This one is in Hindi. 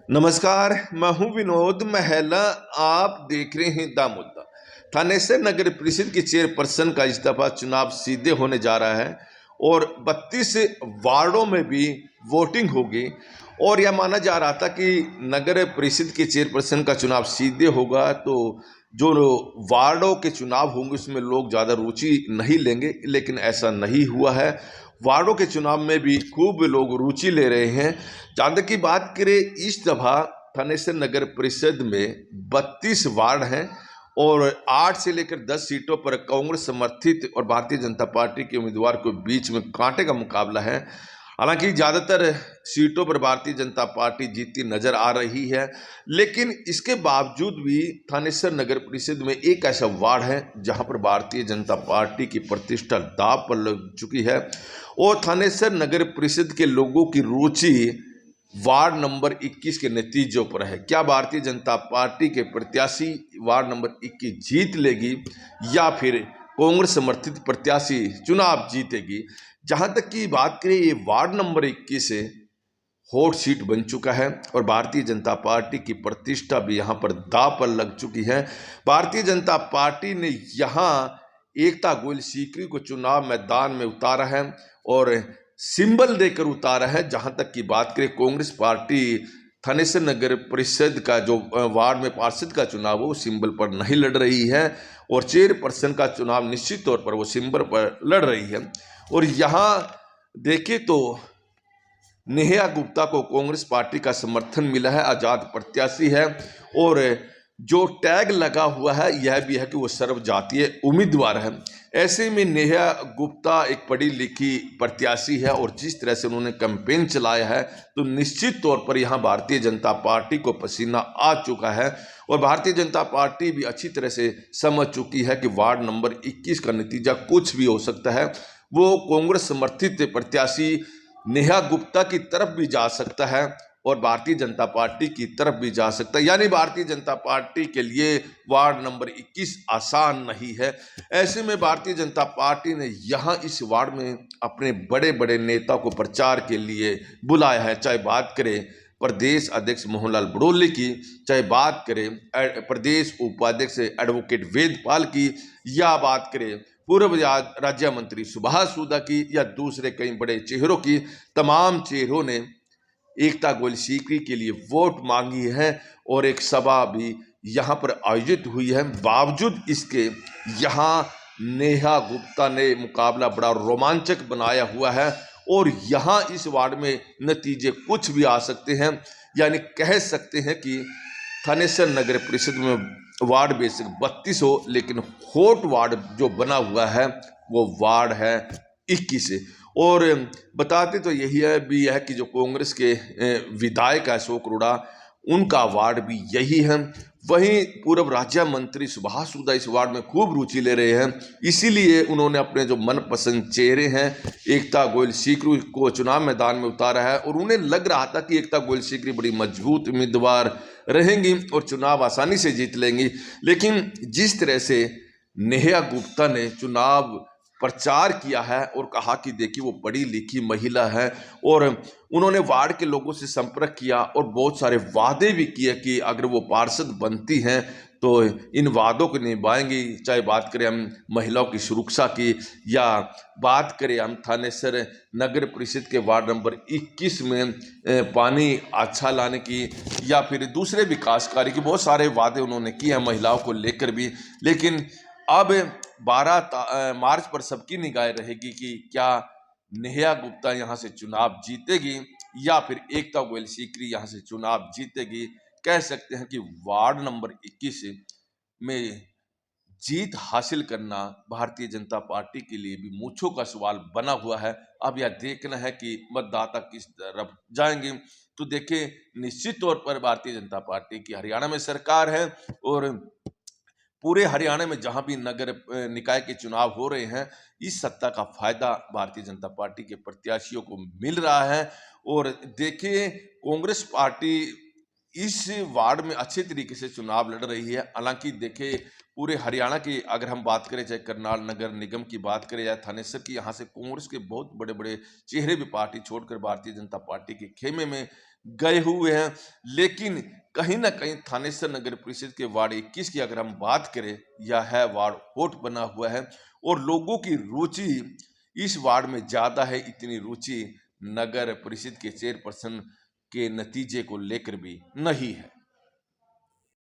नमस्कार, मैं हूं विनोद महला। आप देख रहे हैं द मुद्दा। थानेसर नगर परिषद की चेयरपर्सन का इस्तीफा चुनाव सीधे होने जा रहा है और 32 वार्डों में भी वोटिंग होगी। और यह माना जा रहा था कि नगर परिषद के चेयरपर्सन का चुनाव सीधे होगा तो जो वार्डों के चुनाव होंगे उसमें लोग ज़्यादा रुचि नहीं लेंगे, लेकिन ऐसा नहीं हुआ है। वार्डों के चुनाव में भी खूब लोग रुचि ले रहे हैं। जहाँ तक की बात करें, इस दफा थानेसर नगर परिषद में 32 वार्ड हैं और 8 से लेकर 10 सीटों पर कांग्रेस समर्थित और भारतीय जनता पार्टी के उम्मीदवार के बीच में कांटे का मुकाबला है। हालांकि ज़्यादातर सीटों पर भारतीय जनता पार्टी जीतती नजर आ रही है, लेकिन इसके बावजूद भी थानेसर नगर परिषद में एक ऐसा वार्ड है जहां पर भारतीय जनता पार्टी की प्रतिष्ठा दांव पर लग चुकी है और थानेसर नगर परिषद के लोगों की रुचि वार्ड नंबर 21 के नतीजों पर है। क्या भारतीय जनता पार्टी के प्रत्याशी वार्ड नंबर 21 जीत लेगी या फिर कांग्रेस समर्थित प्रत्याशी चुनाव जीतेगी? जहां तक की बात करें, ये वार्ड नंबर 21 से हॉट सीट बन चुका है और भारतीय जनता पार्टी की प्रतिष्ठा भी यहां पर दांव पर लग चुकी है। भारतीय जनता पार्टी ने यहां एकता गोयल सीकरी को चुनाव मैदान में उतारा है और सिंबल देकर उतारा है। जहां तक की बात करें, कांग्रेस पार्टी थानेसर नगर परिषद का जो वार्ड में पार्षद का चुनाव हो, वो सिंबल पर नहीं लड़ रही है और चेयरपर्सन का चुनाव निश्चित तौर पर वो सिंबल पर लड़ रही है। और यहाँ देखें तो नेहा गुप्ता को कांग्रेस पार्टी का समर्थन मिला है, आजाद प्रत्याशी है और जो टैग लगा हुआ है यह भी है कि वो सर्वजातीय उम्मीदवार है। ऐसे में नेहा गुप्ता एक पढ़ी लिखी प्रत्याशी है और जिस तरह से उन्होंने कैंपेन चलाया है तो निश्चित तौर पर यहाँ भारतीय जनता पार्टी को पसीना आ चुका है और भारतीय जनता पार्टी भी अच्छी तरह से समझ चुकी है कि वार्ड नंबर 21 का नतीजा कुछ भी हो सकता है। वो कांग्रेस समर्थित प्रत्याशी नेहा गुप्ता की तरफ भी जा सकता है और भारतीय जनता पार्टी की तरफ भी जा सकता है। यानी भारतीय जनता पार्टी के लिए वार्ड नंबर 21 आसान नहीं है। ऐसे में भारतीय जनता पार्टी ने यहाँ इस वार्ड में अपने बड़े बड़े नेता को प्रचार के लिए बुलाया है। चाहे बात करें प्रदेश अध्यक्ष मोहनलाल बड़ोले की, चाहे बात करें प्रदेश उपाध्यक्ष एडवोकेट वेदपाल की, या बात करें पूर्व राज्य मंत्री सुभाष सूदा की या दूसरे कई बड़े चेहरों की, तमाम चेहरों ने एकता गोयल सीकरी के लिए वोट मांगी है और एक सभा भी यहाँ पर आयोजित हुई है। बावजूद इसके यहाँ नेहा गुप्ता ने मुकाबला बड़ा रोमांचक बनाया हुआ है और यहाँ इस वार्ड में नतीजे कुछ भी आ सकते हैं। यानी कह सकते हैं कि थानेसर नगर परिषद में वार्ड बेसिक 32 हो, लेकिन हॉट वार्ड जो बना हुआ है वो वार्ड है 21। और बताते तो यही है भी है कि जो कांग्रेस के विधायक है अशोक अरोड़ा, उनका वार्ड भी यही है। वहीं पूर्व राज्य मंत्री सुभाष सूदा इस वार्ड में खूब रुचि ले रहे हैं, इसीलिए उन्होंने अपने जो मनपसंद चेहरे हैं एकता गोयल सीकरी को चुनाव मैदान में उतारा है और उन्हें लग रहा था कि एकता गोयल सीकरी बड़ी मजबूत उम्मीदवार रहेंगी और चुनाव आसानी से जीत लेंगी। लेकिन जिस तरह से नेहा गुप्ता ने चुनाव प्रचार किया है और कहा कि देखिए वो पढ़ी लिखी महिला है और उन्होंने वार्ड के लोगों से संपर्क किया और बहुत सारे वादे भी किए कि अगर वो पार्षद बनती हैं तो इन वादों को निभाएंगी। चाहे बात करें हम महिलाओं की सुरक्षा की या बात करें हम थानेसर नगर परिषद के वार्ड नंबर 21 में पानी अच्छा लाने की या फिर दूसरे विकास कार्य की, बहुत सारे वादे उन्होंने किए हैं महिलाओं को लेकर भी। लेकिन अब 12 मार्च पर सबकी निगाहें रहेगी कि क्या नेहा गुप्ता यहाँ से चुनाव जीतेगी या फिर एकता गोयल सीकरी यहाँ से चुनाव जीतेगी। कह सकते हैं कि वार्ड नंबर 21 में जीत हासिल करना भारतीय जनता पार्टी के लिए भी मूंछों का सवाल बना हुआ है। अब यह देखना है कि मतदाता किस तरफ जाएंगे। तो देखें, निश्चित तौर पर भारतीय जनता पार्टी की हरियाणा में सरकार है और पूरे हरियाणा में जहां भी नगर निकाय के चुनाव हो रहे हैं, इस सत्ता का फायदा भारतीय जनता पार्टी के प्रत्याशियों को मिल रहा है। और देखिए, कांग्रेस पार्टी इस वार्ड में अच्छे तरीके से चुनाव लड़ रही है। हालांकि देखिए, पूरे हरियाणा की अगर हम बात करें, चाहे करनाल नगर निगम की बात करें या थानेसर की, यहाँ से कांग्रेस के बहुत बड़े बड़े चेहरे भी पार्टी छोड़कर भारतीय जनता पार्टी के खेमे में गए हुए हैं। लेकिन कहीं ना कहीं थानेसर नगर परिषद के वार्ड 21 की अगर हम बात करें, यह है वार्ड हॉट बना हुआ है और लोगों की रुचि इस वार्ड में ज्यादा है। इतनी रुचि नगर परिषद के चेयरपर्सन के नतीजे को लेकर भी नहीं है।